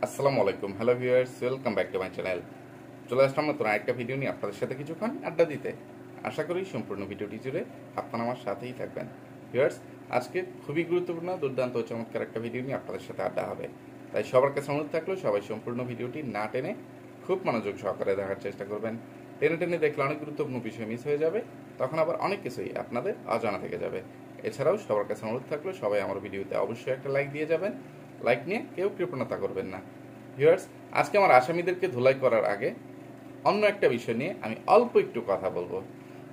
আসসালামু আলাইকুম, hello viewers, welcome back to my channel. চলে আসলাম নতুন আরেকটা ভিডিও নিয়ে আপনাদের সাথে কিছুক্ষণ আড্ডা দিতে। আশা করি সম্পূর্ণ ভিডিওটি জুড়ে আপনারা আমার সাথেই থাকবেন। ভিউয়ার্স, আজকে খুবই গুরুত্বপূর্ণ, দুর্দান্ত ও চমৎকার একটা ভিডিও নিয়ে আপনাদের সাথে আড্ডা হবে। তাই সবার কাছে অনুরোধ থাকলো সবাই সম্পূর্ণ ভিডিওটি না টেনে খুব মনোযোগ সহকারে দেখার চেষ্টা করবেন। টেনে টেনে দেখলে অনেক গুরুত্বপূর্ণ বিষয় মিস হয়ে যাবে, তখন আবার অনেক কিছুই আপনাদের অজানা থেকে যাবে। এছাড়াও সবার কাছে অনুরোধ থাকলো সবাই আমার ভিডিওতে অবশ্যই একটা লাইক দিয়ে যাবেন। লাইক নিয়ে কেউ কৃপণতা করবেন না। ভিউয়ার্স, আজকে আমার আসামিদেরকে ধুলাই করার আগে অন্য একটা বিষয় নিয়ে আমি অল্প একটু কথা বলবো।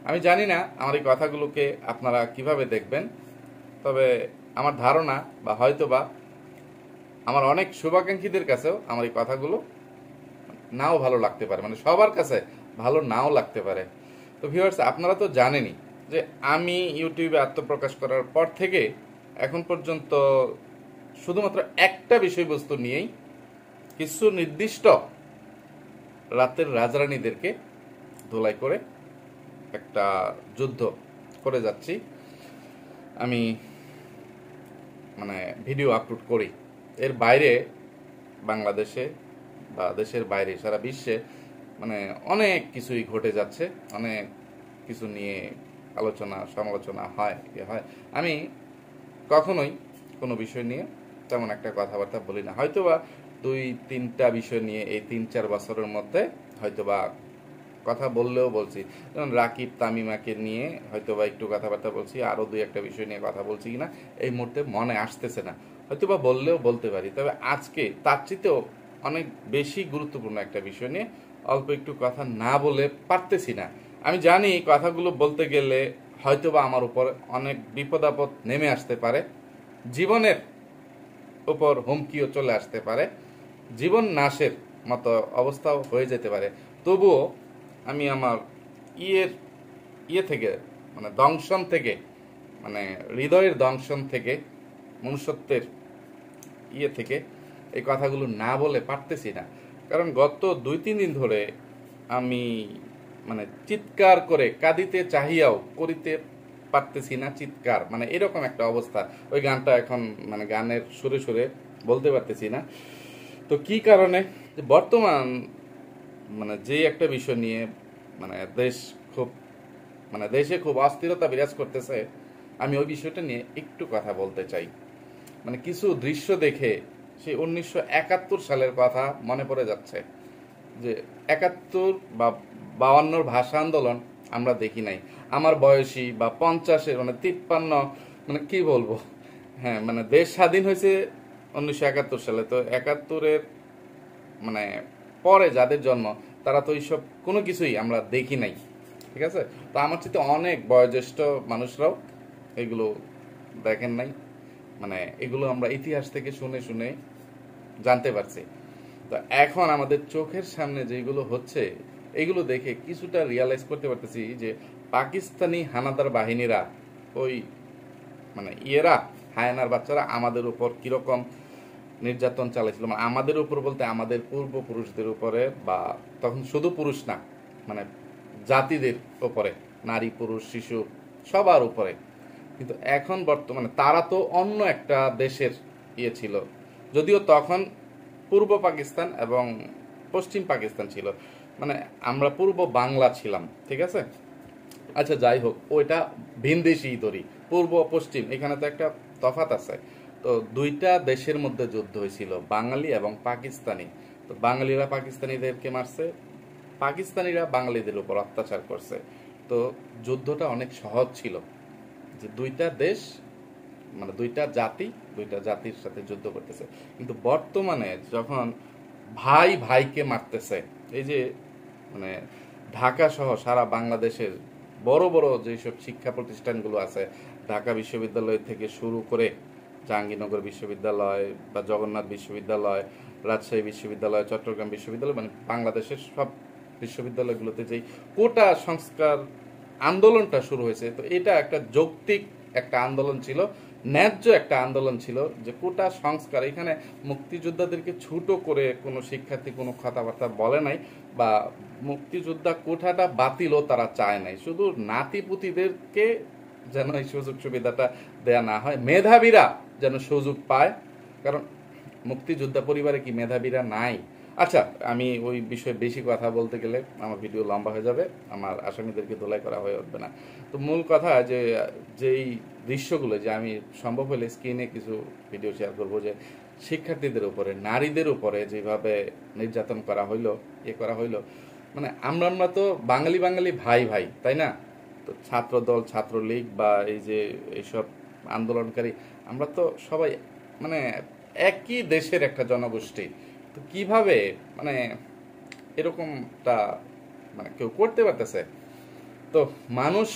আমি জানি না আমার এই কথাগুলোকে আপনারা কিভাবে দেখবেন, তবে আমার ধারণা বা হয়তোবা আমার অনেক শুভাকাঙ্ক্ষীদের কাছেও আমার এই কথাগুলো নাও ভালো লাগতে পারে, মানে সবার কাছে ভালো নাও লাগতে পারে। তো ভিউয়ার্স, আপনারা তো জানেনই যে আমি ইউটিউবে আত্মপ্রকাশ করার পর থেকে এখন পর্যন্ত শুধুমাত্র একটা বিষয়বস্তু নিয়েই কিছু নির্দিষ্ট রাতের রাজরানীদেরকে ধোলাই করে একটা যুদ্ধ করে যাচ্ছি। আমি মানে ভিডিও আপলোড করি। এর বাইরে বাংলাদেশে বা দেশের বাইরে সারা বিশ্বে মানে অনেক কিছুই ঘটে যাচ্ছে, অনেক কিছু নিয়ে আলোচনা সমালোচনা হয় আমি কখনোই কোনো বিষয় নিয়ে তেমন একটা কথাবার্তা বলি না। হয়তোবা দুই তিনটা বিষয় নিয়ে এই ৩-৪ বছরের মধ্যে হয়তোবা কথা বললেও বলছি, যেমন রাকিব তামিমাকে নিয়ে হয়তোবা একটু কথাবার্তা বলছি, আরও দুই একটা বিষয় নিয়ে কথা বলছি কিনা এই মুহূর্তে মনে আসতেছে না, হয়তোবা বললেও বলতে পারি। তবে আজকে তার চেয়েও অনেক বেশি গুরুত্বপূর্ণ একটা বিষয় নিয়ে অল্প একটু কথা না বলে পারতেছি না। আমি জানি কথাগুলো বলতে গেলে হয়তোবা আমার উপর অনেক বিপদ আপদ নেমে আসতে পারে, জীবনের উপর হুমকিও চলে আসতে পারে, জীবন নাশের মতো অবস্থাও হয়ে যেতে পারে। তবুও আমি আমার ইয়ের ইয়ে থেকে মানে দংশন থেকে, মানে হৃদয়ের দংশন থেকে, মনুষ্যত্বের ইয়ে থেকে এই কথাগুলো না বলে পারতেছি না। কারণ গত 2-3 দিন ধরে আমি মানে চিৎকার করে কাঁদিতে চাহিয়াও করিতে পারতেছি না চিৎকার, মানে এরকম একটা অবস্থা। ওই গানটা এখন মানে গানের সুরে সুরে বলতে পারতেছি না। তো কি কারণে যে বর্তমান মানে যে একটা বিষয় নিয়ে মানে দেশ খুব মানে দেশে খুব অস্থিরতা বিরাজ করতেছে, আমি ওই বিষয়টা নিয়ে একটু কথা বলতে চাই। মানে কিছু দৃশ্য দেখে সেই 1971 সালের কথা মনে পড়ে যাচ্ছে, যে 71 বা 52 ভাষা আন্দোলন আমরা দেখি নাই। আমার বয়সী বা 50-এর মানে 53, মানে কি বলবো, হ্যাঁ মানে দেশ স্বাধীন হয়েছে 1971 সালে। তো 71-এর মানে পরে যাদের জন্ম তারা তো এইসব কোনো কিছুই আমরা দেখি নাই, ঠিক আছে? তো আমার চেয়ে অনেক বয়োজ্যেষ্ঠ মানুষরাও এগুলো দেখেন নাই, মানে এগুলো আমরা ইতিহাস থেকে শুনে শুনে জানতে পারছি। তো এখন আমাদের চোখের সামনে যেগুলো হচ্ছে এগুলো দেখে কিছুটা রিয়ালাইজ করতে পারতেছি যে পাকিস্তানি হানাদার বাহিনীরা, ওই মানে ইয়েরা, হায়ানার বাচ্চারা আমাদের উপর কিরকম নির্যাতন চালাইছিল। মানে আমাদের উপর বলতে আমাদের পূর্বপুরুষদের উপরে, বা তখন শুধু পুরুষ না, মানে জাতিদের উপরে, নারী পুরুষ শিশু সবার উপরে। কিন্তু এখন বর্তমানে তারা তো অন্য একটা দেশের ইয়ে ছিল, যদিও তখন পূর্ব পাকিস্তান এবং পশ্চিম পাকিস্তান ছিল, মানে আমরা পূর্ব বাংলা ছিলাম, ঠিক আছে? আচ্ছা যাই হোক, ওইটা ভিনদেশি তরি, পূর্ব পশ্চিম এখানে তো একটা তফাত আছে। তো দুইটা দেশের মধ্যে যুদ্ধ হয়েছিল, বাঙালি এবং পাকিস্তানি। তো বাঙালিরা পাকিস্তানিদেরকে মারছে, পাকিস্তানিরা বাঙালিদের উপর অত্যাচার করছে। তো যুদ্ধটা অনেক সহজ ছিল, যে দুইটা দেশ মানে দুইটা জাতির সাথে যুদ্ধ করতেছে। কিন্তু বর্তমানে যখন ভাই ভাইকে মারতেছে, এই যে মানে ঢাকা সহ সারা বাংলাদেশের বড় বড় যেসব শিক্ষা প্রতিষ্ঠানগুলো আছে, ঢাকা বিশ্ববিদ্যালয় থেকে শুরু করে জাহাঙ্গীরনগর বিশ্ববিদ্যালয় বা জগন্নাথ বিশ্ববিদ্যালয়, রাজশাহী বিশ্ববিদ্যালয়, চট্টগ্রাম বিশ্ববিদ্যালয়, মানে বাংলাদেশের সব বিশ্ববিদ্যালয়গুলোতে যেই কোটা সংস্কার আন্দোলনটা শুরু হয়েছে, তো এটা একটা যৌক্তিক একটা আন্দোলন ছিল, ন্যায্য একটা আন্দোলন ছিল, যে কোটা সংস্কার। এখানে মুক্তিযোদ্ধাদেরকে ছোট করে কোনো শিক্ষার্থী কোনো কথাবার্তা বলে নাই, বা মুক্তিযোদ্ধা কোঠাটা বাতিলও তারা চায় নাই, শুধু নাতিপুতিদেরকে যেন এই সুযোগ সুবিধাটা দেয়া না হয়, মেধাবীরা যেন সুযোগ পায়। কারণ মুক্তিযোদ্ধা পরিবারে কি মেধাবীরা নাই? আচ্ছা, আমি ওই বিষয়ে বেশি কথা বলতে গেলে আমার ভিডিও লম্বা হয়ে যাবে, আমার আসামিদেরকে ধোলাই করা হয়ে উঠবে না। তো মূল কথা যে যেই দৃশ্যগুলো যে আমি সম্ভব হলে স্ক্রিনে কিছু ভিডিও শেয়ার করবো, যে শিক্ষার্থীদের উপরে, নারীদের উপরে যেভাবে নির্যাতন করা হইলো, করা হইলো, মানে আমরা তো বাঙালি বাঙালি ভাই ভাই, তাই না? তো ছাত্র দল, ছাত্রলীগ বা এই যে এইসব আন্দোলনকারী, আমরা তো সবাই মানে একই দেশের একটা জনগোষ্ঠী। তো কিভাবে মানে এরকমটা মানে কেউ করতে পারতেছে? তো মানুষ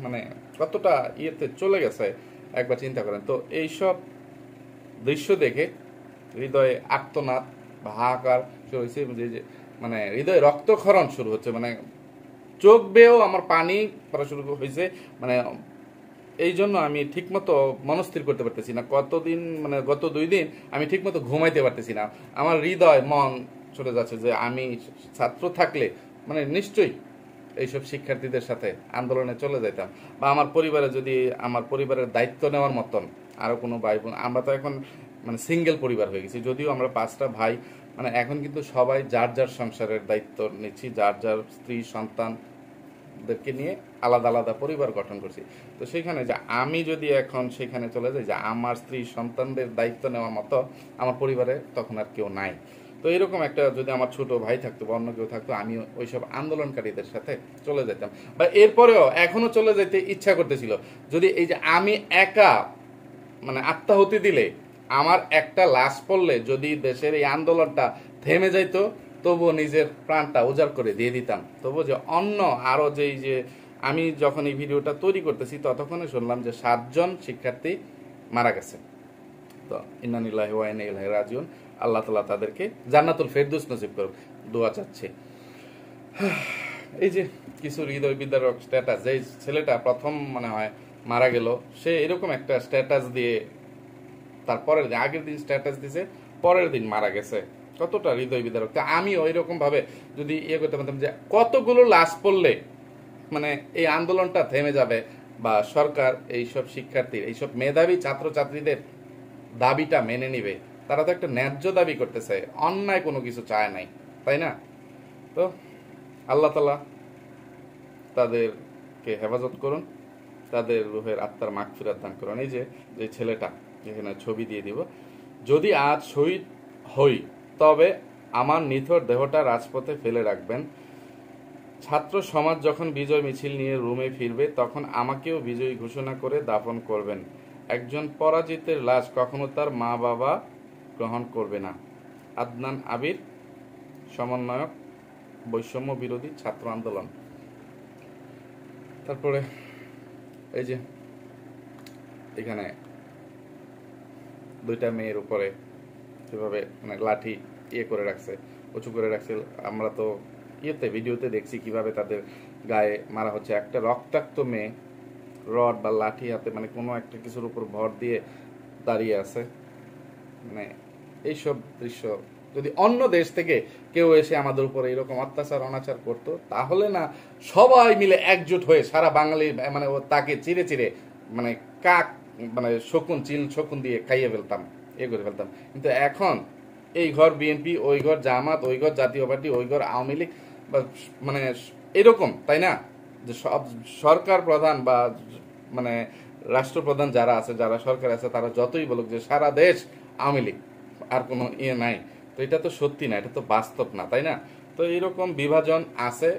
মানে কতটা ইয়েতে চলে গেছে একবার চিন্তা করেন তো। এইসব দৃশ্য দেখে হৃদয়ে আর্তনাদ বা হাহাকার শুরু হয়েছে, যে মানে হৃদয়ে রক্তক্ষরণ শুরু হচ্ছে, মানে চোখ বেয়েও আমার পানি পড়া শুরু হয়েছে। মানে এই জন্য আমি ঠিকমতো মনস্থির করতে পারতেছি না কতদিন, মানে গত 2 দিন আমি ঠিকমতো ঘুমাইতে পারতেছি না। আমার হৃদয় মন চলে যাচ্ছে যে আমি ছাত্র থাকলে মানে নিশ্চয়ই এইসব শিক্ষার্থীদের সাথে আন্দোলনে চলে যেতাম, বা আমার পরিবারে যদি আমার পরিবারের দায়িত্ব নেওয়ার মতন আরও কোনো ভাই বোন, আমরা তো এখন মানে সিঙ্গেল পরিবার হয়ে গেছি, যদিও আমরা 5টা ভাই, মানে এখন কিন্তু সবাই যার যার সংসারের দায়িত্ব নিচ্ছি, যার যার স্ত্রী সন্তানদেরকে নিয়ে আলাদা আলাদা পরিবার গঠন করছি। তো সেখানে যে আমি যদি এখন সেখানে চলে যাই যে আমার স্ত্রী সন্তানদের দায়িত্ব নেওয়ার মতো আমার পরিবারে তখন আর কেউ নাই। তো এরকম একটা যদি আমার ছোট ভাই থাকতো বা অন্য কেউ থাকতো, আমি ওইসব আন্দোলনকারীদের সাথে চলে যেতাম, বা এরপরেও এখনো চলে যেতে ইচ্ছা করতেছিল। যদি এই যে আমি একা মানে আত্মাহুতি দিলে, আমার একটা লাশ পড়লে যদি দেশের এই আন্দোলনটা থেমে যাইতো, তবুও নিজের প্রাণটা উজাড় করে দিয়ে দিতাম। তবুও যে অন্য আরো যে আমি যখন এই ভিডিওটা তৈরি করতেছি ততক্ষণে শুনলাম যে 7 জন শিক্ষার্থী মারা গেছে। তো ইন্না লিল্লাহি ওয়া ইন্না ইলাইহি রাজিউন, আল্লাহ তাআলা তাদেরকে জান্নাতুল ফেরদৌস নসিব করুক, দোয়া চাচ্ছি। এই যে কিছু হৃদয় বিদারক স্ট্যাটাস, যে ছেলেটা প্রথম মনে হয় মারা গেল, সে এরকম একটা স্ট্যাটাস দিয়ে তারপরের দিন, আগের দিন স্ট্যাটাস দিছে, পরের দিন মারা গেছে। কতটা হৃদয় বিদারক। তা আমি ওইরকম ভাবে যদি করতে পারতাম যে কতগুলো লাশ পড়লে মানে এই আন্দোলনটা থেমে যাবে, বা সরকার এইসব শিক্ষার্থীর, এইসব মেধাবী ছাত্রছাত্রীদের দাবিটা মেনে নিবে। তারা তো একটা ন্যায্য দাবি করতেছে, অন্যায় কোনো কিছু চায় নাই, তাই না? তো আল্লাহ তাআলা তাদেরকে হেফাজত করুন, তাদের রুহের আত্মার মাগফিরাত দান করুন। এই যে ছেলেটা, এখানে ছবি দিয়ে দিব, যদি আজ শহীদ হই তবে আমার নিথর দেহটা রাজপথে ফেলে রাখবেন। ছাত্র সমাজ যখন বিজয় মিছিল নিয়ে রুমে ফিরবে তখন আমাকেও বিজয়ী ঘোষণা করে দাফন করবেন। একজন পরাজিতের লাশ কখনো তার মা বাবা গ্রহণ করবে না। আদনান আবির, সমন্বয়ক, বৈষম্য বিরোধী ছাত্র আন্দোলন। তারপরে এই যে এখানে 2টা মেয়ের উপরে যেভাবে মানে লাঠি করে রাখছে, উঁচু করে রাখছে, আমরা তো ভিডিওতে দেখছি কিভাবে তাদের গায়ে মারা হচ্ছে। একটা রক্তাক্ত মেয়ে রড বা লাঠি হাতে মানে কোনো একটা কিছুর উপর ভর দিয়ে দাঁড়িয়ে আছে। মানে এইসব দৃশ্য যদি অন্য দেশ থেকে কেউ এসে আমাদের উপরে এরকম অত্যাচার অনাচার করতো, তাহলে না সবাই মিলে একজোট হয়ে সারা বাঙালি মানে তাকে চিরে চিরে মানে কাক মানে শকুন দিয়ে খাইয়ে ফেলতাম, করে ফেলতাম। কিন্তু এখন এই ঘর বিএনপি, ওই ঘর জামাত, ওই ঘর জাতীয় পার্টি, ওই ঘর আওয়ামী লীগ, বা মানে এরকম, তাই না? যে সব সরকার প্রধান বা মানে রাষ্ট্রপ্রধান যারা আছে, যারা সরকার আছে, তারা যতই বলুক যে সারা দেশ আওয়ামী লীগ, আর কোনো নাই, তো এটা তো সত্যি না, এটা তো বাস্তব না, তাই না? তো এরকম বিভাজন আছে,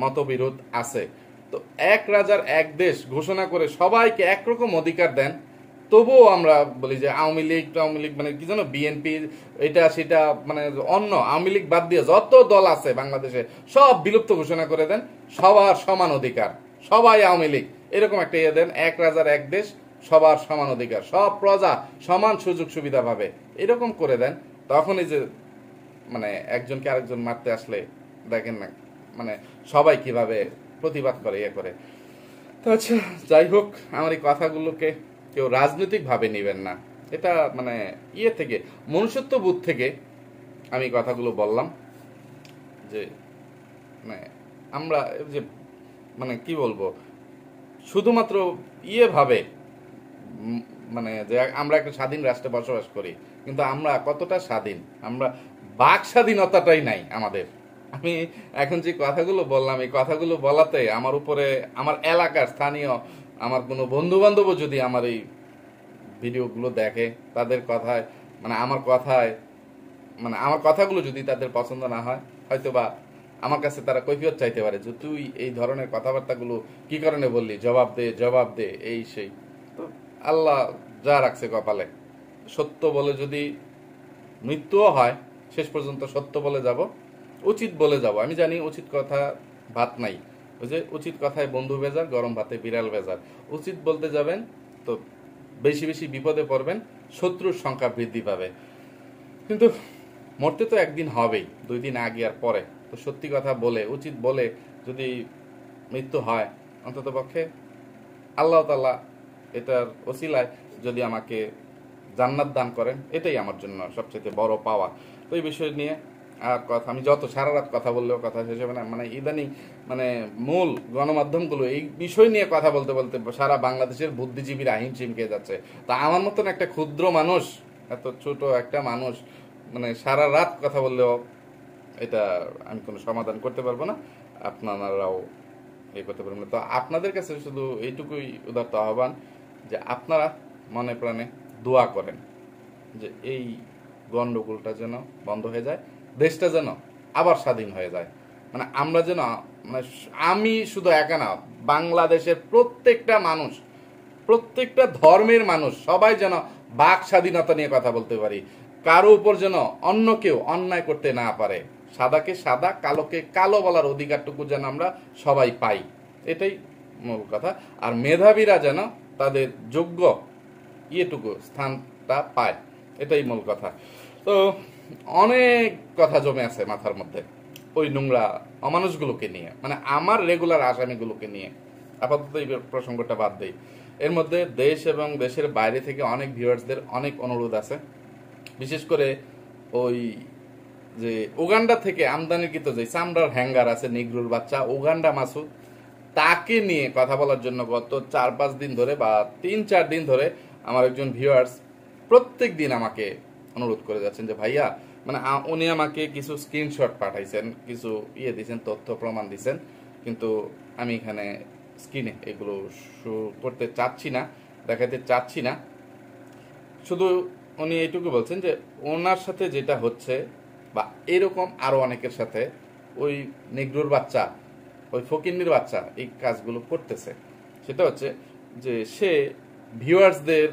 মতবিরোধ আছে। তো এক রাজার এক দেশ ঘোষণা করে সবাইকে একরকম অধিকার দেন, তবুও আমরা বলি যে আওয়ামী লীগ মানে কি জানো, বিএনপি, এটা সেটা, মানে অন্য আওয়ামী লীগ বাদ দিয়ে যত দল আছে বাংলাদেশে সব বিলুপ্ত ঘোষণা করে দেন, সবার সমান অধিকার, সবাই আওয়ামী লীগ, এরকম একটা দেন, এক রাজার এক দেশ, সবার সমান অধিকার, সব প্রজা সমান সুযোগ সুবিধা পাবে, এরকম করে দেন। তখনই যে মানে একজনকে আরেকজন মারতে আসলে দেখেন না মানে সবাই কিভাবে প্রতিবাদ করে করে। তো আচ্ছা, যাই হোক, আমার এই কথাগুলোকে কেউ রাজনৈতিক ভাবে নেবেন না, এটা মানে থেকে মনুষ্যত্ব বোধ থেকে আমি কথাগুলো বললাম। যে মানে আমরা যে মানে কি বলবো, শুধুমাত্র ভাবে মানে যে আমরা একটা স্বাধীন রাষ্ট্রে বসবাস করি, কিন্তু আমরা কতটা স্বাধীন, আমরা বাক স্বাধীনতাটাই নাই আমাদের। আমি এখন যে কথাগুলো বললাম, এই কথাগুলো বলাতে আমার উপরে আমার এলাকার স্থানীয় আমার কোনো বন্ধু বান্ধবও যদি আমার এই ভিডিওগুলো দেখে, তাদের কথায় মানে আমার কথায় মানে আমার কথাগুলো যদি তাদের পছন্দ না হয়, হয়তো বা আমার কাছে তারা কৈফিয়ত চাইতে পারে যে তুই এই ধরনের কথাবার্তাগুলো কি কারণে বললি, জবাব দে জবাব দে, এই সেই। তো আল্লাহ যা রাখছে কপালে, সত্য বলে যদি মৃত্যুও হয়, শেষ পর্যন্ত সত্য বলে যাব, উচিত বলে যাব। আমি জানি উচিত কথা ভাত নাই, ওই যে উচিত কথায় বন্ধু বেজার, গরম ভাতে বিড়াল বেজার। উচিত বলতে যাবেন তো বেশি বেশি বিপদে পড়বেন, শত্রুর সংখ্যা বৃদ্ধি পাবে। কিন্তু মরতে তো একদিন হবেই, 2 দিন আগে আর পরে। তো সত্যি কথা বলে উচিত বলে যদি মৃত্যু হয়, অন্তত পক্ষে আল্লাহ তাআলা এটার ওসিলায় যদি আমাকে জান্নাত দান করেন, এটাই আমার জন্য সবচেয়ে বড় পাওয়া। তো এই বিষয় নিয়ে আর কথা, আমি যত সারা রাত কথা বললেও কথা শেষ হবে না। মানে ইদানিং মানে মূল গণমাধ্যমগুলো এই বিষয় নিয়ে কথা বলতে বলতে সারা বাংলাদেশের বুদ্ধিজীবীরা আহিম চিমকে যাচ্ছে। তা আমার মতন একটা ক্ষুদ্র মানুষ, এত ছোট একটা মানুষ, মানে সারা রাত কথা বললেও এটা আমি কোনো সমাধান করতে পারবো না, আপনারাও এই করতে পারবেন না। তো আপনাদের কাছে শুধু এইটুকুই উদাত্ত আহ্বান যে আপনারা মনে প্রাণে দোয়া করেন যে এই গন্ডগোলটা যেন বন্ধ হয়ে যায়, দেশটা যেন আবার স্বাধীন হয়ে যায়। মানে আমরা যেন, মানে আমি শুধু একা না, বাংলাদেশের প্রত্যেকটা মানুষ, প্রত্যেকটা ধর্মের মানুষ সবাই যেন বাক স্বাধীনতা নিয়ে কথা বলতে পারি, কারো উপর যেন অন্য কেউ অন্যায় করতে না পারে, সাদাকে সাদা কালোকে কালো বলার অধিকারটুকু যেন আমরা সবাই পাই, এটাই মূল কথা। আর মেধাবীরা যেন তাদের যোগ্য ইয়েটুকু স্থানটা পায়, এটাই মূল কথা। তো অনেক কথা জমে আছে মাথার মধ্যে ওই নোংরা অমানুষগুলোকে নিয়ে, মানে আমার রেগুলার আসামিগুলোকে নিয়ে। আপাতত এই প্রসঙ্গটা বাদ দেই। এর মধ্যে দেশ এবং দেশের বাইরে থেকে অনেক ভিউয়ার্সদের অনেক অনুরোধ আছে, বিশেষ করে ওই যে উগান্ডা থেকে আমদানিকৃত যে চামড়ার হ্যাঙ্গার আছে, নিগ্রুর বাচ্চা উগান্ডা মাসুদ, তাকে নিয়ে কথা বলার জন্য গত 4-5 দিন ধরে বা 3-4 দিন ধরে আমার একজন ভিউয়ার্স প্রত্যেক দিন আমাকে অনুরোধ করে যাচ্ছেন যে ভাইয়া, মানে উনি আমাকে কিছু স্ক্রিনশট পাঠাইছেন, কিছু ইয়ে দিয়েছেন, তথ্য প্রমাণ দিয়েছেন, কিন্তু আমি এখানে স্ক্রিনে এগুলো শো করতে চাচ্ছি না, দেখাতে চাচ্ছি না। শুধু উনি এইটুকু বলছেন যে ওনার সাথে যেটা হচ্ছে বা এরকম আরো অনেকের সাথে ওই নেগ্রোর বাচ্চা, ওই ফকিন্নির বাচ্চা এই কাজগুলো করতেছে। সেটা হচ্ছে যে সে ভিউয়ার্সদের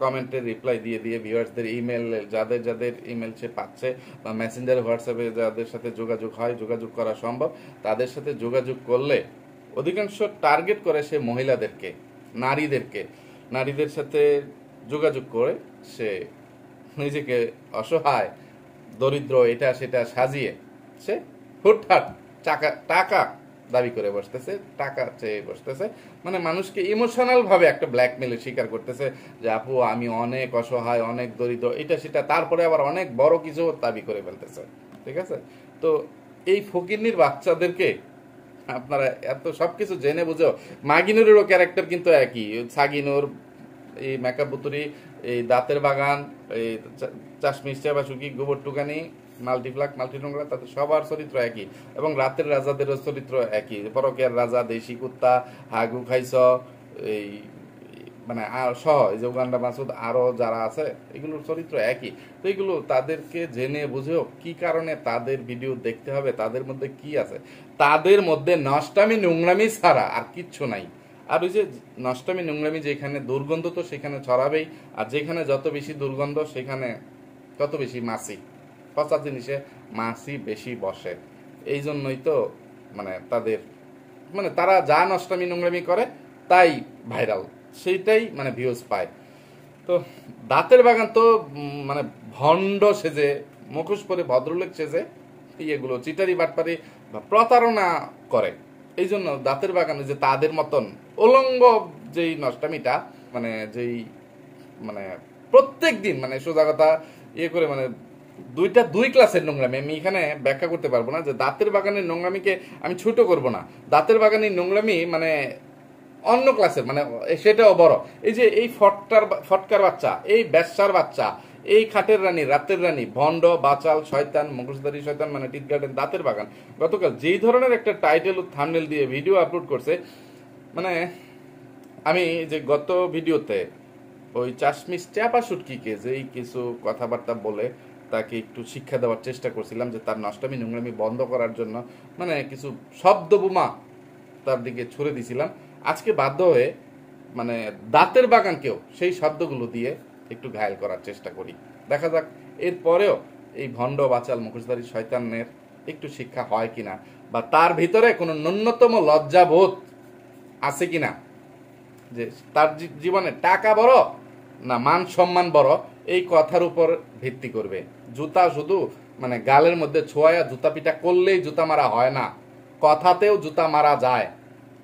কমেন্টের রিপ্লাই দিয়ে দিয়ে, ভিউয়ার্সদের ইমেল, যাদের যাদের ইমেল সে পাচ্ছে বা মেসেঞ্জার হোয়াটসঅ্যাপে যাদের সাথে যোগাযোগ হয়, যোগাযোগ করা সম্ভব, তাদের সাথে যোগাযোগ করলে অধিকাংশ টার্গেট করে সে মহিলাদেরকে, নারীদেরকে, নারীদের সাথে যোগাযোগ করে সে নিজেকে অসহায়, দরিদ্র, এটা সেটা সাজিয়ে সে হুটহাট টাকা দাবি করে বসতেছে, টাকা চেয়ে বসতেছে। মানে মানুষকে ইমোশনাল ভাবে একটা ব্ল্যাকমেলের শিকার করতেছে যে আপু আমি অনেক অসহায়, অনেক দরিদ্র, এটা সেটা, তারপরে আবার অনেক বড় কিছু দাবি করে ফেলতেছে। ঠিক আছে? তো এই ফকিন্নির বাচ্চাদেরকে আপনারা এত সবকিছু জেনে বুঝেও, মাগিনুরেরও ক্যারেক্টার কিন্তু একই, সাগিনুর, এই মেকআপ বুতুরি, এই দাঁতের বাগান, এই চাশমিশ চাবাসুকি, গোবর টুকানি, মাল্টিপ্লাক, মাল্টিনোংরা, তাদের সবার চরিত্র একই, এবং রাতের রাজাদেরও চরিত্র একই, পরকের রাজা, দেশি কুত্তা, হাগু খাইছ, এই মানে সহ এই যে উগান্ডা মাসুদ আরো যারা আছে, এগুলোর চরিত্র একই। তো এগুলো তাদেরকে জেনে বুঝেও কি কারণে তাদের ভিডিও দেখতে হবে, তাদের মধ্যে কি আছে, তাদের মধ্যে নষ্টামি নোংরামি ছাড়া আর কিচ্ছু নাই। আর ওই যে নষ্টামি নোংরামি যেখানে দুর্গন্ধ তো সেখানে ছড়াবেই, আর যেখানে যত বেশি দুর্গন্ধ সেখানে তত বেশি মাছি, পচা জিনিসে মাছি বেশি বসে। এই জন্যই তো মানে তাদের, মানে তারা যা নষ্টামি নোংরামি করে তাই ভাইরাল, সেইটাই মানে ভিউজ পায়। তো দাঁতের বাগান তো মানে ভণ্ড সেজে, মুখোশ পরে ভদ্রলোক সেজে এগুলো চিটারি বাটপারি বা প্রতারণা করে। এই জন্য দাঁতের বাগানে যে তাদের মতন উলঙ্গ যেই নষ্টামিটা, মানে যেই মানে প্রত্যেক দিন মানে সোজা কথা ইয়ে করে, মানে দুই ক্লাসের নোংরামি, আমি এখানে ব্যাখ্যা করতে পারবো না যে দাঁতের বাগানের নোংরামিকে আমি ছোট করব না, দাঁতের বাগানের নোংরামি মানে অন্য ক্লাসের, মানে সেটাও বড়। এই যে এই ফটকার বাচ্চা, এই ব্যবসার বাচ্চা, এই খাটের রানী, রাতের রানী, ভণ্ড, বাচাল, শয়তান, মুখোশধারী শয়তান মানে টিট গার্ডেন, দাঁতের বাগান গতকাল যেই ধরনের একটা টাইটেল ও থাম্বনেল দিয়ে ভিডিও আপলোড করছে, মানে আমি যে গত ভিডিওতে ওই চাশমিশ চাপা সুটকিকে যেই কিছু কথাবার্তা বলে তাকে একটু শিক্ষা দেওয়ার চেষ্টা করছিলাম যে তার নষ্টামি নোংরামি বন্ধ করার জন্য মানে কিছু শব্দ বোমা তার দিকে ছুড়ে দিছিলাম। আজকে বাধ্য হয়ে মানে দাঁতের বাগানকেও সেই শব্দগুলো দিয়ে একটু ঘায়েল করার চেষ্টা করি। দেখা যাক এরপরেও এই ভণ্ড বাচাল মুখোশধারী শয়তানের একটু শিক্ষা হয় কিনা, বা তার ভিতরে কোনো ন্যূনতম লজ্জাবোধ আছে কিনা, যে তার জীবনে টাকা বড় না মান সম্মান বড়, এই কথার উপর ভিত্তি করবে। জুতা শুধু মানে গালের মধ্যে ছোঁয়া জুতা পিটা করলেই জুতা মারা হয় না, কথাতেও জুতা মারা যায়।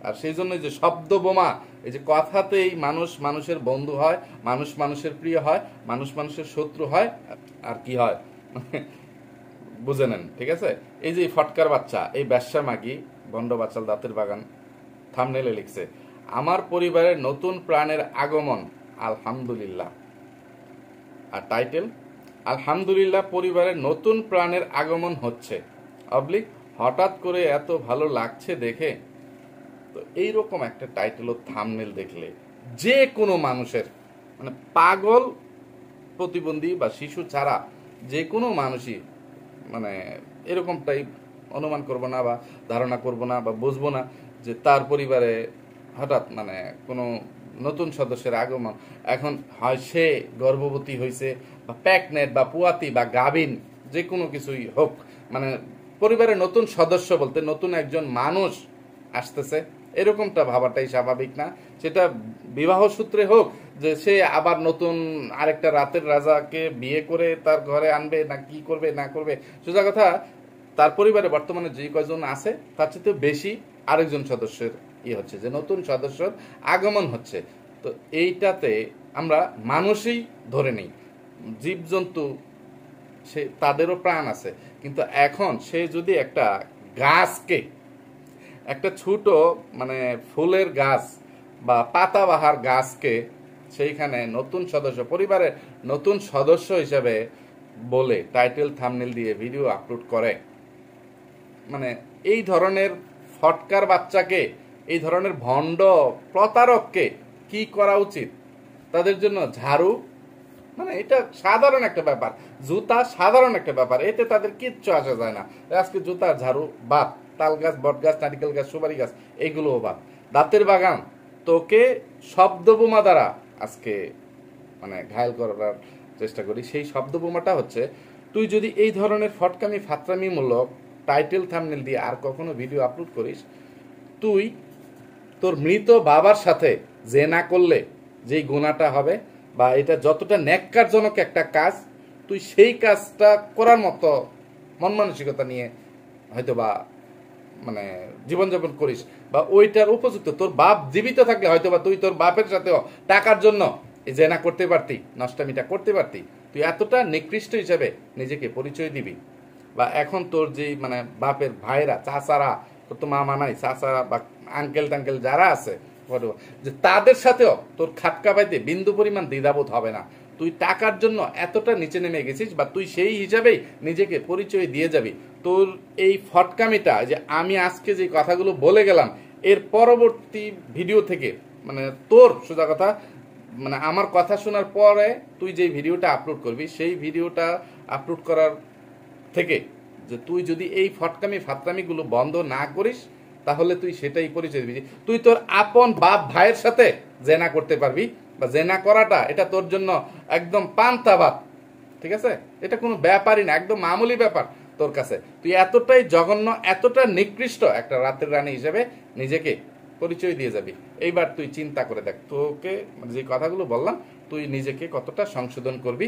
আর সেই জন্য যে শব্দ বোমা, এই যে কথাতেই মানুষ মানুষের বন্ধু হয়, মানুষ মানুষের প্রিয় হয়, মানুষ মানুষের শত্রু হয়, আর কি হয় বুঝে নেন, ঠিক আছে? এই যে ফটকার বাচ্চা, এই ব্যবসা মাগি ভণ্ড বাচাল দাঁতের বাগান থাম্বনেলে লিখছে, আমার পরিবারের নতুন প্রাণের আগমন আলহামদুলিল্লাহ। আর টাইটেল, আলহামদুলিল্লাহ পরিবারের নতুন প্রাণের আগমন হচ্ছে অবলিক হঠাৎ করে এত ভালো লাগছে দেখে। তো এইরকম একটা টাইটেল ও থাম্বনেল দেখলে যে কোনো মানুষের মানে পাগল, প্রতিবন্ধী বা শিশু ছাড়া যে কোনো মানুষই মানে এরকম টাইপ অনুমান করবো না বা ধারণা করবো না বা বুঝবো না যে তার পরিবারে হঠাৎ মানে কোনো নতুন সদস্যের আগমন। এখন হয় সে গর্ভবতী হয়েছে বা প্যাকনেট বা পুয়াতি বা গাভিন, যে কোনো কিছুই হোক, মানে পরিবারের নতুন সদস্য বলতে নতুন একজন মানুষ আসতেছে, এরকমটা ভাবাটাই স্বাভাবিক না। সেটা বিবাহ সূত্রে হোক, যে সে আবার নতুন আরেকটা রাতের রাজাকে বিয়ে করে তার ঘরে আনবে না কি করবে না করবে, সোজা কথা তার পরিবারে বর্তমানে যে কয়জন আছে তার চেয়ে বেশি আরেকজন সদস্যের হচ্ছে, যে নতুন সদস্যর আগমন হচ্ছে। তো এইটাতে আমরা মানুষই ধরে নেই, জীবজন্তু সে তাদেরও প্রাণ আছে, কিন্তু এখন সে যদি একটা গাছকে, একটা ছোট মানে ফুলের গাছ বা পাতাবাহার গাছকে সেইখানে নতুন সদস্য, পরিবারের নতুন সদস্য হিসেবে বলে টাইটেল থাম্বনেল দিয়ে ভিডিও আপলোড করে, মানে এই ধরনের ফটকার বাচ্চাকে, এই ধরনের ভণ্ড প্রতারককে কি করা উচিত? তাদের জন্য ঝাড়ু, মানে এটা সাধারণ একটা ব্যাপার, জুতা সাধারণ একটা ব্যাপার, এতে তাদের কিচ্ছু আসা যায় না। আজকে জুতা ঝাড়ু বাদ, তাল গাছ, বট গাছ, নারিকেল গাছ, সুপারি গাছ এগুলোও বাদ, দাঁতের বাগান তোকে শব্দ বোমা দ্বারা আজকে মানে ঘায়ল করার চেষ্টা করি। সেই শব্দ বোমাটা হচ্ছে, তুই যদি এই ধরনের ফটকামি ফাতরামি মূলক টাইটেল থাম্বনেল দিয়ে আর কখনো ভিডিও আপলোড করিস, তুই তোর মৃত বাবার সাথে জেনা করলে যেই গুনাহটা হবে, বা এটা যতটা ন্যাক্কারজনক একটা কাজ, তুই সেই কাজটা করার মতো মন মানসিকতা নিয়ে হয়তো বা মানে জীবনযাপন করিস, বা ওইটার উপযুক্ত তোর বাপ জীবিত থাকলে হয়তো বা তুই তোর বাপের সাথেও টাকার জন্য জেনা করতে পারতি, নষ্টামিটা করতে পারতি। তুই এতটা নিকৃষ্ট হিসেবে নিজেকে পরিচয় দিবি, বা এখন তোর যেই মানে বাপের ভাইরা, চাচারা, তোর তো মামা নাই, চাচারা বা আঙ্কেল টাঙ্কেল যারা আছে, যে তাদের সাথেও তোর খাটকা পাইতে বিন্দু পরিমাণ দ্বিধাবোধ হবে না। তুই টাকার জন্য এতটা নিচে নেমে গেছিস, বা তুই সেই হিসাবেই নিজেকে পরিচয় দিয়ে যাবি। তোর এই ফটকামিটা, যে আমি আজকে যে কথাগুলো বলে গেলাম, এর পরবর্তী ভিডিও থেকে মানে তোর সোজা কথা মানে আমার কথা শোনার পরে তুই যে ভিডিওটা আপলোড করবি, সেই ভিডিওটা আপলোড করার থেকে যে তুই যদি এই ফটকামি ফাতরামিগুলো বন্ধ না করিস, তাহলে তুই সেটাই পরিচয় দিবি। তুই তোর আপন বাপ ভাইয়ের সাথে জেনা করতে পারবি, বা জেনা করাটা এটা তোর জন্য একদম পান্তা ভাত, ঠিক আছে? এটা কোনো ব্যাপারই না, একদম মামুলি ব্যাপার তোর কাছে। তুই এতটাই জঘন্য, এতটা নিকৃষ্ট একটা রাতের রানী হিসেবে নিজেকে পরিচয় দিয়ে যাবি। এইবার তুই চিন্তা করে দেখ, তোকে যে কথাগুলো বললাম তুই নিজেকে কতটা সংশোধন করবি,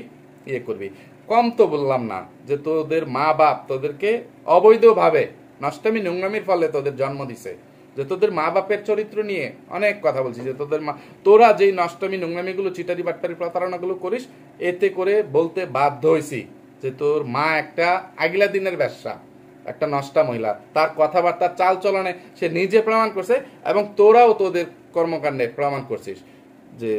করবি। কম তো বললাম না যে তোদের মা বাপ তোদেরকে অবৈধভাবে নষ্টামি নোংরামির ফলে তোদের জন্ম দিছে, যে তোদের মা বাপের চরিত্র নিয়ে অনেক কথা বলছি, যে তোদের মা, তোরা যেই নষ্টামি নোংরামিগুলো, চিটারি বাটপারি প্রতারণাগুলো করিস, এতে করে বলতে বাধ্য হয়েছি যে তোর মা একটা আগলা দিনের ব্যবসা, একটা নষ্টা মহিলা, তার কথাবার্তা চাল চলনে সে নিজে প্রমাণ করছে, এবং তোরাও তোদের কর্মকাণ্ডে প্রমাণ করছিস যে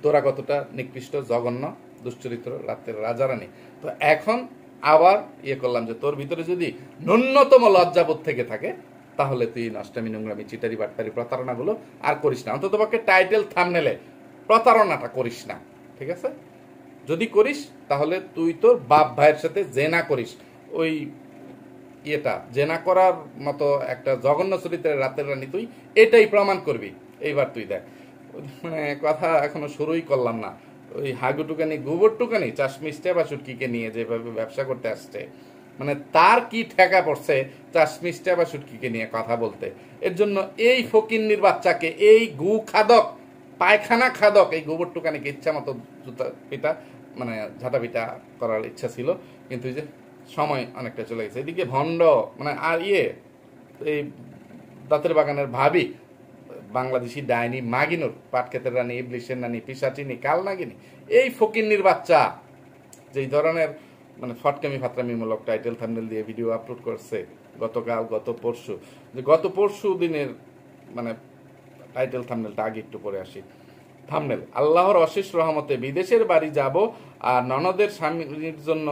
তোরা কতটা নিকৃষ্ট, জঘন্য, দুশ্চরিত্র রাতের রাজারানী। তো এখন আবার ইয়ে করলাম যে তোর ভিতরে যদি ন্যূনতম লজ্জাবোধ থেকে থাকে তাহলে তুই নষ্টামি নোংরামি চিটারি বাটপারি প্রতারণাগুলো আর করিস না, অন্তত পক্ষে টাইটেল থাম্বনেলে প্রতারণাটা করিস না, ঠিক আছে? যদি করিস তাহলে তুই তোর বাপ ভাইয়ের সাথে জেনা করিস, ওই ইয়েটা জেনা করার মতো একটা জঘন্য চরিত্রের রাতের রানী তুই এটাই প্রমাণ করবি। এইবার তুই দেখ, মানে কথা এখনো শুরুই করলাম না, ওই হাগুটুকানি গোবরটুকানি চাশমিস্টা বা সুটকিকে নিয়ে যেভাবে ব্যবসা করতে আসছে, মানে তার কি ঠেকা পড়ছে চাশমিস্টা বা সুটকিকে নিয়ে কথা বলতে। এর জন্য এই ফকিন্নির বাচ্চাকে, এই গু খাদক পায়খানা খাদক এই গোবরটুকানিকে ইচ্ছা মতো জুতা পিটা মানে ঝাঁটা পিটা করার ইচ্ছা ছিল, কিন্তু যে সময় অনেকটা চলে গেছে। এদিকে ভণ্ড মানে আর এই দাঁতের বাগানের ভাবি বাংলাদেশি ডাইনি মাগিনুর, পাটক্ষেতের রানী, ইবলিশের রানী, পিসাচিনি, কাল নাগিনী, এই ফকিন্নির বাচ্চা যেই ধরনের মানে ফটকামি ফাতরামিমূলক টাইটেল থাম্বনেল দিয়ে ভিডিও আপলোড করছে গতকাল গত পরশু দিনের মানে টাইটেল থাম্বনেলটা আগে একটু পরে আসি। থাম্বনেল: আল্লাহর অশেষ রহমতে বিদেশের বাড়ি যাব আর ননদের স্বামীর জন্য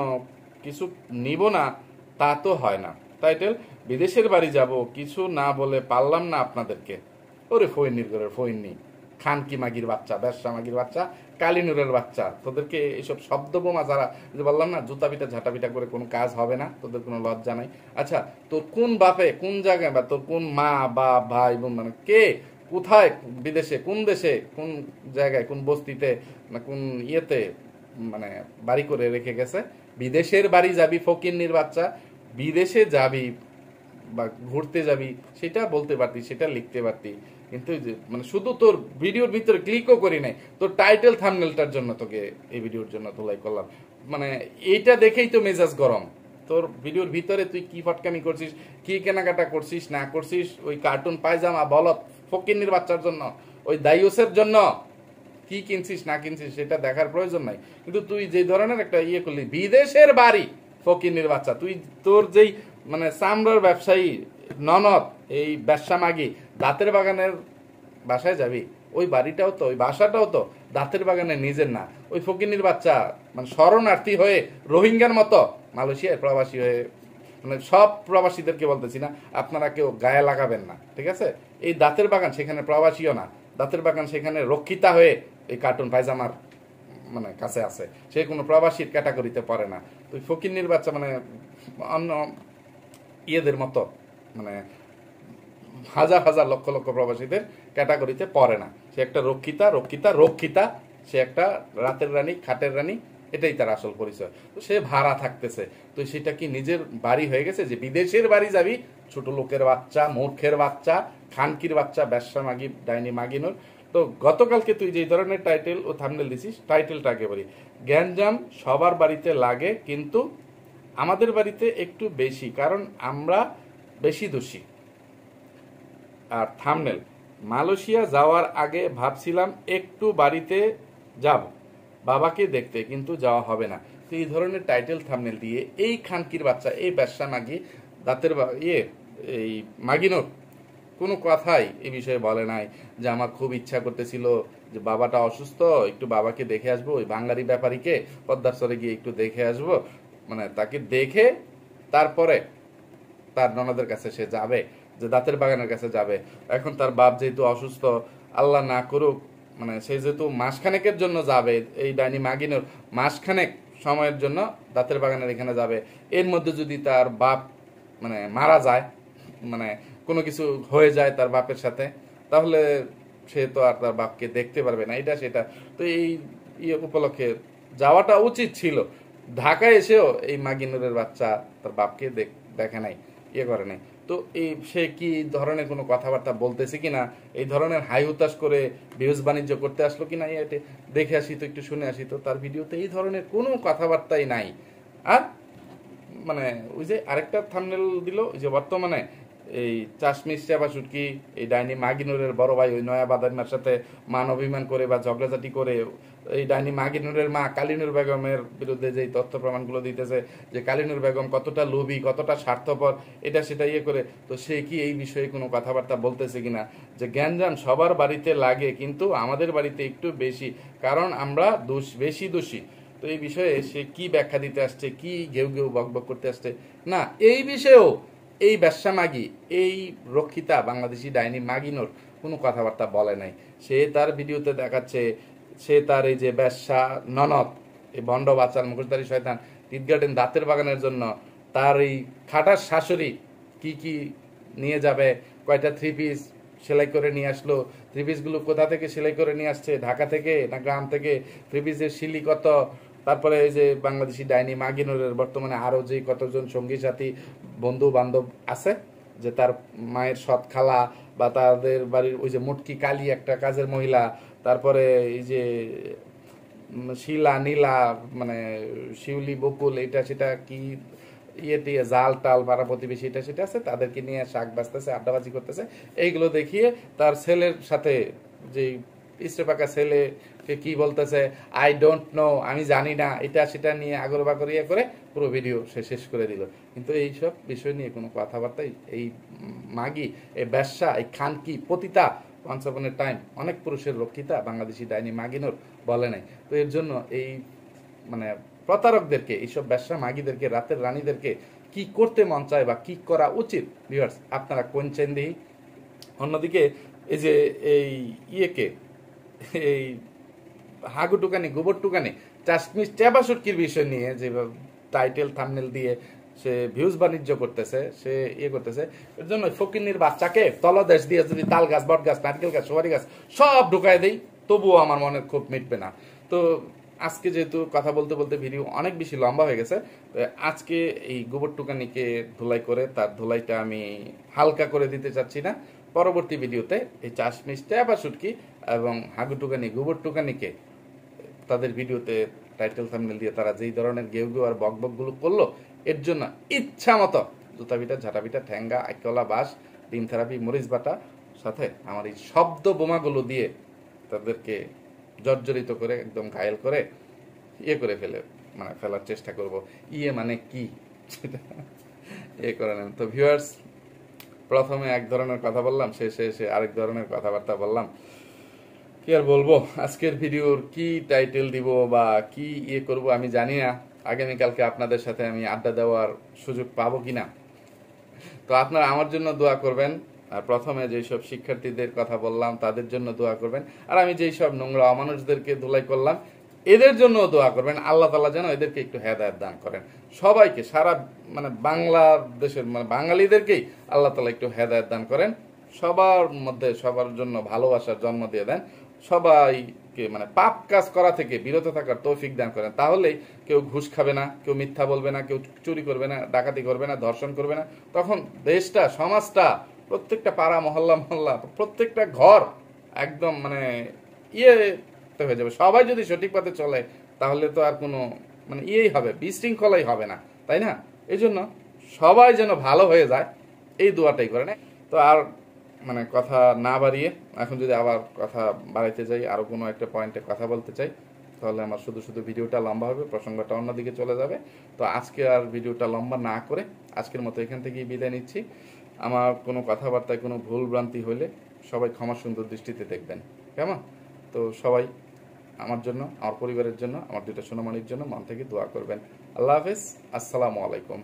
কিছু নিব না, তা তো হয় না। টাইটেল: বিদেশের বাড়ি যাব, কিছু না বলে পারলাম না আপনাদেরকে। ওরে ফইন্নির ঘরের ফইন্নি, খানকি মাগির বাচ্চা, ব্যবসা মাগির বাচ্চা, কালিনুরের বাচ্চা, তোদেরকে এইসব শব্দ বোমা যারা বললাম না জুতা পিটা ঝাঁটা পিটা করে কোনো কাজ হবে না, তোদের কোনো লজ্জা নাই। আচ্ছা, তোর কোন বাপে কোন জায়গায় বা তোর কোন মা বা ভাই বোন মানে কে কোথায় বিদেশে কোন দেশে কোন জায়গায় কোন বস্তিতে না কোন ইয়েতে মানে বাড়ি করে রেখে গেছে? বিদেশের বাড়ি যাবি ফকিন্নির বাচ্চা, বিদেশে যাবি বা ঘুরতে যাবি সেটা বলতে পারতি, সেটা লিখতে পারতি, কিন্তু মানে শুধু তোর ভিডিওর ভিতরে ক্লিকও করি নাই, তোর টাইটেল থাম্বনেলটার জন্য তোকে এই ভিডিওর জন্য তোলাই করলাম। মানে এইটা দেখেই তো মেজাজ গরম। তোর ভিডিওর ভিতরে তুই কি ফটকামি করছিস, কি কেনাকাটা করছিস না করছিস, ওই কার্টুন পায়জামা বলত ফকিন্নির বাচ্চার জন্য, ওই দাইওসের জন্য কি কিনছিস না কিনছিস সেটা দেখার প্রয়োজন নাই, কিন্তু তুই যে ধরনের একটা করলি বিদেশের বাড়ি ফকিন্নির বাচ্চা, তুই তোর যেই মানে চামড়ার ব্যবসায়ী ননদ এই ব্যবসা মাগি দাঁতের বাগানের বাসায় যাবি, ওই বাড়িটাও তো ওই বাসাটাও তো দাঁতের বাগানের নিজের না, ওই ফকিন্নির বাচ্চা মানে শরণার্থী হয়ে রোহিঙ্গার মতো মালয়েশিয়ায় প্রবাসী হয়ে, মানে সব প্রবাসীদেরকে বলতেছি না, আপনারা কেউ গায়ে লাগাবেন না, ঠিক আছে? এই দাঁতের বাগান সেখানে প্রবাসীও না, দাঁতের বাগান সেখানে রক্ষিতা হয়ে এই কার্টুন পায়জামার মানে কাছে আছে, সে কোনো প্রবাসীর ক্যাটাগরিতে পড়ে না। তুই ফকিন্নির বাচ্চা মানে অন্য ইয়েদের মতো মানে হাজার হাজার লক্ষ লক্ষ প্রবাসীদের ক্যাটাগরিতে পড়ে না, সে একটা রক্ষিতা, সে একটা রাতের রানী, খাটের রানী, এটাই তার আসল পরিচয়। তো সে ভাড়া থাকতেছে, তো সেটা কি নিজের বাড়ি হয়ে গেছে যে বিদেশের বাড়ি যাবি? ছোট লোকের বাচ্চা, মূর্খের বাচ্চা, খানকির বাচ্চা, ব্যবসা মাগি ডাইনি মাগিনোর। তো গতকালকে তুই যে ধরনের টাইটেল ও থাম্বনেল দিছিস, টাইটেলটা আগে বলি: গ্যাঞ্জাম সবার বাড়িতে লাগে কিন্তু আমাদের বাড়িতে একটু বেশি, কারণ আমরা বেশি দোষী। আর থাম্বনেল: মালয়েশিয়া যাওয়ার আগে ভাবছিলাম একটু বাড়িতে যাব বাবাকে দেখতে, কিন্তু যাওয়া হবে না। তো এই ধরনের টাইটেল থাম্বনেল দিয়ে এই খানকির বাচ্চা, এই ব্যবসা মাগি দাঁতের এই মাগিনোর কোনো কথাই এই বিষয়ে বলে নাই যে আমার খুব ইচ্ছা করতেছিল যে বাবাটা অসুস্থ, একটু বাবাকে দেখে আসবো, ওই বাঙালি ব্যাপারীকে পদ্মার চরে গিয়ে একটু দেখে আসবো, মানে তাকে দেখে তারপরে তার ননদের কাছে সে যাবে, যে দাঁতের বাগানের কাছে যাবে। এখন তার বাপ যেহেতু অসুস্থ, আল্লাহ না করুক মানে সে যেহেতু মাসখানেকের জন্য যাবে, এই ডাইনি মাগিনোর মাসখানেক সময়ের জন্য দাঁতের বাগানের এখানে যাবে, এর মধ্যে যদি তার বাপ মানে মারা যায়, মানে কোনো কিছু হয়ে যায় তার বাপের সাথে, তাহলে সে তো আর তার বাপকে দেখতে পারবে না, এটা সেটা। তো এই উপলক্ষে যাওয়াটা উচিত ছিল। ঢাকায় এসেও এই মাগিনুরের বাচ্চা তার বাপকে দেখে নাই, করে নাই। তো এই সে কি ধরনের কোনো কথাবার্তা বলতেছে কিনা, এই ধরনের হাই হুতাশ করে ভিউজ বাণিজ্য করতে আসলো কিনা, এটা দেখে আসি তো, একটু শুনে আসি তো। তার ভিডিওতে এই ধরনের কোনো কথাবার্তাই নাই। আর মানে ওই যে আরেকটা থাম্বনেল দিল, ওই যে বর্তমানে এই চাশমিস্টা বা সুটকি এই ডাইনি মাগিনুরের বড় ভাই ওই নয়া বাদাইমার সাথে মান অভিমান করে বা ঝগড়াঝাটি করে এই ডাইনি মাগিনুরের মা কালিনুর বেগমের বিরুদ্ধে যে তথ্য প্রমাণগুলো দিতেছে যে কালিনুর বেগম কতটা লোভী, কতটা স্বার্থপর, এটা সেটা করে, তো সে কি এই বিষয়ে কোনো কথাবার্তা বলতেছে কিনা, যে গ্যাঞ্জাম সবার বাড়িতে লাগে কিন্তু আমাদের বাড়িতে একটু বেশি, কারণ আমরা বেশি দোষী। তো তো এই বিষয়ে সে কি ব্যাখ্যা দিতে আসছে, কি ঘেউ ঘেউ বক বক করতে আসছে না, এই বিষয়েও এই ব্যবসা মাগি, এই রক্ষিতা বাংলাদেশি ডাইনি মাগিনোর কোনো কথাবার্তা বলে নাই। সে তার ভিডিওতে দেখাচ্ছে সে তার এই যে ব্যবসা ননদ, এই ভণ্ড বাচাল মুখোশধারী শয়তান টিট গার্ডেন দাঁতের বাগানের জন্য তার এই খাটার শাশুড়ি কি কি নিয়ে যাবে, কয়টা থ্রি পিস সেলাই করে নিয়ে আসলো, থ্রি পিসগুলো কোথা থেকে সেলাই করে নিয়ে আসছে, ঢাকা থেকে না গ্রাম থেকে, থ্রি পিসের শিলি কত, তারপরে এই যে বাংলাদেশি ডাইনি মাগিনুরের বর্তমানে আরও যে কতজন সঙ্গী সাথী বন্ধু বান্ধব আছে, যে তার মায়ের সৎ খালা বা তাদের বাড়ির ওই যে মুটকি কালী একটা কাজের মহিলা, তারপরে এই যে শিলা নীলা মানে শিউলি বকুল এটা সেটা কি ইয়ে টিয়ে জাল টাল পাড়া প্রতিবেশী এটা সেটা আছে, তাদেরকে নিয়ে শাক বাঁচতেছে আড্ডাবাজি করতেছে। এইগুলো দেখিয়ে তার ছেলের সাথে যে ইস্টে পাকা ছেলেকে কি বলতেছে, আই ডোন্ট নো, আমি জানি না, এটা সেটা নিয়ে আগর বাগর ইয়ে করে পুরো ভিডিও সে শেষ করে দিল। কিন্তু এইসব বিষয় নিয়ে কোনো কথাবার্তাই এই মাগি, এই ব্যবসা, এই খানকি পতিতা ওয়ান্স আপন এ টাইম অনেক পুরুষের রক্ষিতা বাংলাদেশি ডাইনি মাগিনোর বলে নাই। তো এর জন্য এই মানে প্রতারকদেরকে, এইসব ব্যবসা মাগিদেরকে, রাতের রানীদেরকে কি করতে মন চায় বা কি করা উচিত ভিউয়ার্স আপনারা কোন চেন দিই। অন্যদিকে এই যে এই ইয়েকে এই হাগু টুকানি গোবর টুকানি চাশমিশ চেবাসুটকির বিষয় নিয়ে যে টাইটেল থাম্বনেল দিয়ে সে ভিউজ বাণিজ্য করতেছে, সে ইয়ে করতেছে, এর জন্য ফকিন্নির বাচ্চাকে তলদেশ দিয়ে যদি তাল গাছ, বট গাছ, নারকেল গাছ, সুপারি গাছ সব ঢুকায় দেই, তবুও আমার মনের ক্ষোভ মিটবে না। তো আজকে যেহেতু কথা বলতে বলতে ভিডিও অনেক বেশি লম্বা হয়ে গেছে, আজকে এই গোবর টুকানিকে ধুলাই করে তার ধুলাইটা আমি হালকা করে দিতে চাচ্ছি না। পরবর্তী ভিডিওতে এই চাশমিশ বা শুটকি এবং হাগু টুকানি গোবর টুকানিকে তাদের ভিডিওতে টাইটেল থাম্বনেল দিয়ে তারা যেই ধরনের গেউ গেউ আর বক বকগুলো করলো, এর জন্য ইচ্ছা মতো জুতা পিঠা, ঝাঁটা পিঠা, ঠ্যাঙ্গা, আইকলা, বাঁশ, ডিম থেরাপি, মরিচ বাটা সাথে আমার এই শব্দ বোমাগুলো দিয়ে তাদেরকে জর্জরিত করে একদম ঘায়েল করে ইয়ে করে মানে ফেলার চেষ্টা করব। ইয়ে মানে কি ইয়ে করে নেন। তো ভিউয়ার্স, প্রথমে এক ধরনের কথা বললাম, শেষে এসে আরেক ধরনের কথাবার্তা বললাম। কি আর বলবো, আজকের ভিডিওর কি টাইটেল দিব বা কি ইয়ে করব আমি জানি না। আগামীকালকে আপনাদের সাথে আমি আড্ডা দেওয়ার সুযোগ পাবো কিনা। তো আপনারা আমার জন্য দোয়া করবেন, আর প্রথমে যেসব শিক্ষার্থীদের কথা বললাম তাদের জন্য দোয়া করবেন, আর আমি যেই সব নোংরা অমানুষদেরকে ধুলাই করলাম এদের জন্য দোয়া করবেন। আল্লাহ তাআলা যেন এদেরকে একটু হেদায়েত দান করেন। সবাইকে, সারা মানে বাংলাদেশের মানে বাঙালিদেরকেই আল্লাহ তাআলা একটু হেদায়েত দান করেন। সবার মধ্যে সবার জন্য ভালোবাসার জন্ম দিয়ে দেন। সবাইকে মানে পাপ কাজ করা থেকে বিরত থাকার তৌফিক দান করেন। তাহলেই কেউ ঘুষ খাবে না, কেউ মিথ্যা বলবে না, কেউ চুরি করবে না, ডাকাতি করবে না, ধর্ষণ করবে না। তখন দেশটা, সমাজটা, প্রত্যেকটা পাড়া মহল্লা মহল্লা, প্রত্যেকটা ঘর একদম মানে ইয়ে হয়ে যাবে। সবাই যদি সঠিক পথে চলে তাহলে তো আর কোনো মানে ইয়েই হবে, বিশৃঙ্খলাই হবে না, তাই না? এই জন্য সবাই যেন ভালো হয়ে যায় এই দোয়াটাই করে নেয়। তো আর মানে কথা না বাড়িয়ে এখন যদি আবার কথা বাড়াইতে যাই, আরও কোনো একটা পয়েন্টে কথা বলতে চাই, তাহলে আমার শুধু শুধু ভিডিওটা লম্বা হবে, প্রসঙ্গটা অন্যদিকে চলে যাবে। তো আজকে আর ভিডিওটা লম্বা না করে আজকের মতো এখান থেকেই বিদায় নিচ্ছি। আমার কোনো কথাবার্তায় কোনো ভুল ভ্রান্তি হলে সবাই ক্ষমা সুন্দর দৃষ্টিতে দেখবেন, কেমন? তো সবাই আমার জন্য, আমার পরিবারের জন্য, আমার দুটো সোনামণির জন্য মন থেকে দোয়া করবেন। আল্লাহ হাফেজ, আসসালামু আলাইকুম।